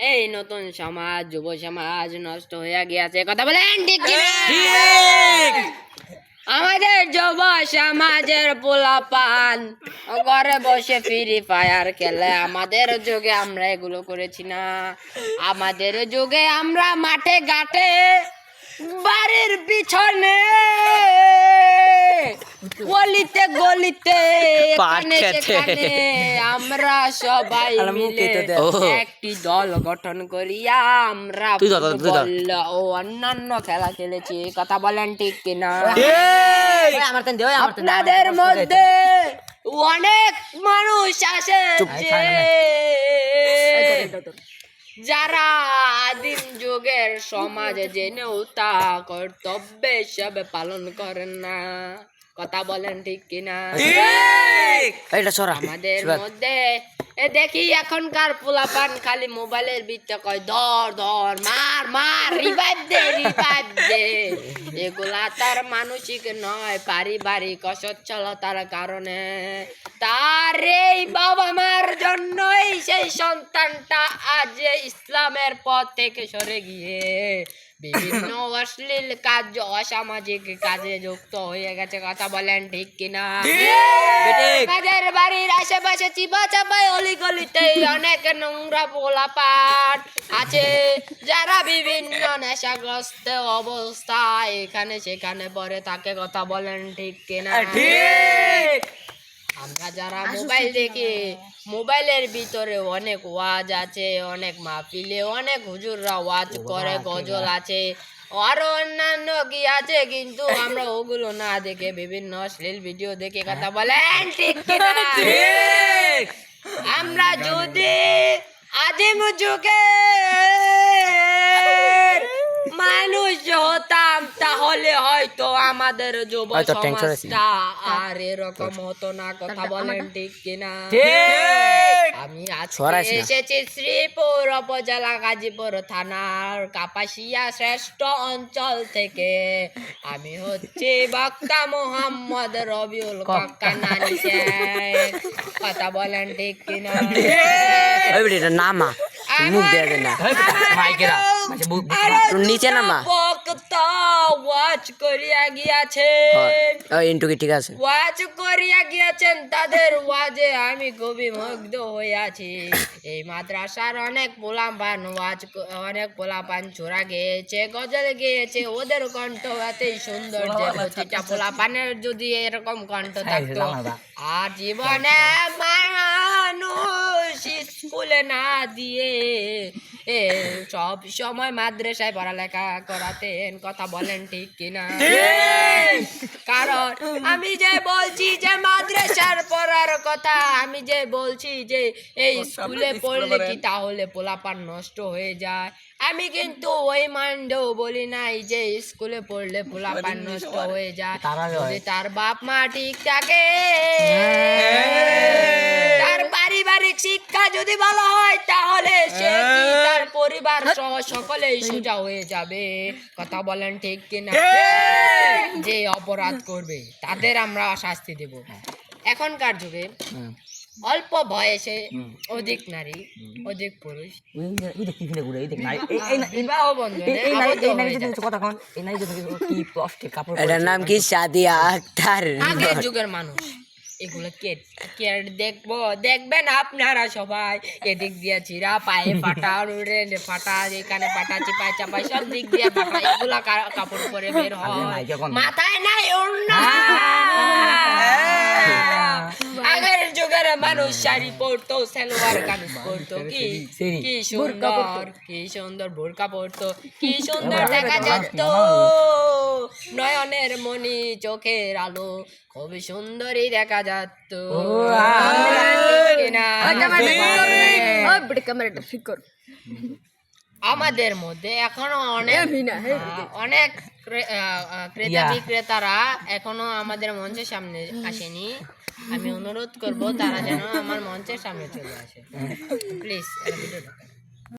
এই নতুন সমাজ, যুব সমাজ নষ্ট হয়ে গিয়েছে। কথা বলেন ঠিক কি না? আমাদের যুব সমাজের পোলাপান ঘরে বসে ফ্রি ফায়ার খেলে। আমাদের যুগে আমরা এগুলো করেছি না। আমাদের যুগে আমরা মাঠে ঘাটে, বাড়ির পিছনে, গলিতে গলিতে, এখানে সেখানে আমরা সবাই মিলে একটি দল গঠন করিয়া আমরা ফুটবল ও অন্যান্য খেলা খেলেছি। কথা বলেন ঠিক কিনা? আপনাদের মধ্যে অনেক মানুষ আছে যারা আদিম যুগের সমাজ জেনেও তা কর্তব্যে হিসাবে পালন করেন না। কথা বলেন ঠিক কিনা? আমাদের মধ্যে দেখি এখনকার পোলাপান খালি মোবাইলের ভিতরে কয় ধর ধর, মার মার, রিভাইভ দে রিভাইভ দে। এগুলা তার মানসিক নয়, পারিবারিক অসচ্ছলতার কারণে। তার এই বাবা মার জন্যই সেই সন্তানটা আজ ইসলামের পথ থেকে সরে গিয়ে বিভিন্ন অশ্লীল কাজ, অসামাজিক কাজে যুক্ত হয়ে গেছে। কথা বলেন ঠিক কিনা? আমাদের বাড়ির আশেপাশে চিপা চাপায় অলিগলিতে অনেক নোংরা পোলাপান আছে যারা বিভিন্ন নেশাগ্রস্ত অবস্থায় এখানে সেখানে পড়ে থাকে। কথা বলেন ঠিক কিনা? আমরা যারা মোবাইল দেখি, মোবাইলের ভিতরে অনেক ওয়াজ আছে, অনেক মাহফিলে অনেক হুজুররা ওয়াজ করে, গজল আছে, আরো অন্যান্য কি আছে, কিন্তু আমরা ওগুলো না দেখে বিভিন্ন অশ্লীল ভিডিও দেখে। কথা বলেন ঠিক কিনা? আমরা যদি আদিম যুগে মানুষ হতাম তাহলে হয়তো আমাদের যুব সমাজটা আর এরকম হতো না। কথা বলেন ঠিক কিনা? আমি আজকে এসেছি শ্রীপুর উপজেলা গাজীপুর থানার কাপাসিয়া শ্রেষ্ঠ অঞ্চল থেকে। আমি হচ্ছে বক্তা মোহাম্মদ রবিউল কাকা নানি শেখ। কথা বলেন ঠিক কিনা? নিচে নামা বক্তা ওয়াজ করিয়া গিয়াছেন, ওয়াজ করিয়া গিয়াছেন। তাদের ওয়াজে আমি খুবই মুগ্ধ হইয়াছি। এই মাদ্রাসার অনেক পোলাপান ওয়াজ, অনেক পোলাপান চূড়া গেয়েছে, গজল গেয়েছে। ওদের কণ্ঠ এতই সুন্দর যে প্রতিটা পোলাপানের যদি এরকম কণ্ঠ থাকতো আর জীবনে মানুষ স্কুলে না দিয়ে সব সময় মাদ্রাসায় পড়ালেখা করাতেন। কথা বলেন ঠিক কিনা? কারণ আমি যে বলছি যে মাদ্রাসার পড়ার কথা, আমি যে বলছি যে এই স্কুলে পড়লে কি তাহলে পোলাপান নষ্ট হয়ে যায়, আমি কিন্তু ওই মানডেও বলি নাই যে স্কুলে পড়লে পোলাপান নষ্ট হয়ে যায়। যদি তার বাপ মা ঠিক থাকে, তার পারিবারিক শিক্ষা যদি ভালো হয়, তাহলে সে তার পরিবার সহ সকলেই সোজা হয়ে যাবে। কথা বলেন ঠিক কিনা? যে অপরাধ করবে তাদের আমরা শাস্তি দেব। এখনকার যুগে অল্প বয়সে অধিক নারী, অধিক পুরুষ বিবাহ বন্ধনে নাম কি? সাদিয়া আক্তার। আগের যুগের মানুষ এগুলো কে দেখবো, দেখবেন আপনারা সবাই। এদিক দিয়ে চিরা, পায়ে ফাটা, ফাটা, এখানে ফাটা, চিপাই চাপাই সব দিক দিয়ে ফাটা। এগুলা কাপড় পরে বের হয়, মাথায় নাই ওড়না। আগের যুগের মানুষ শাড়ি পরতো, সালোয়ার কামিজ পরতো, কি সুন্দর, কি সুন্দর বোরকা পরতো, কি সুন্দর দেখা যেত। নয়নের মণি, চোখের আলো, খুবই সুন্দরই দেখা যাত। আমাদের মধ্যে এখনো অনেক ক্রেতা বিক্রেতারা এখনো আমাদের মঞ্চের সামনে আসেনি। আমি অনুরোধ করব তারা যেন আমার মঞ্চের সামনে চলে আসে, প্লিজ।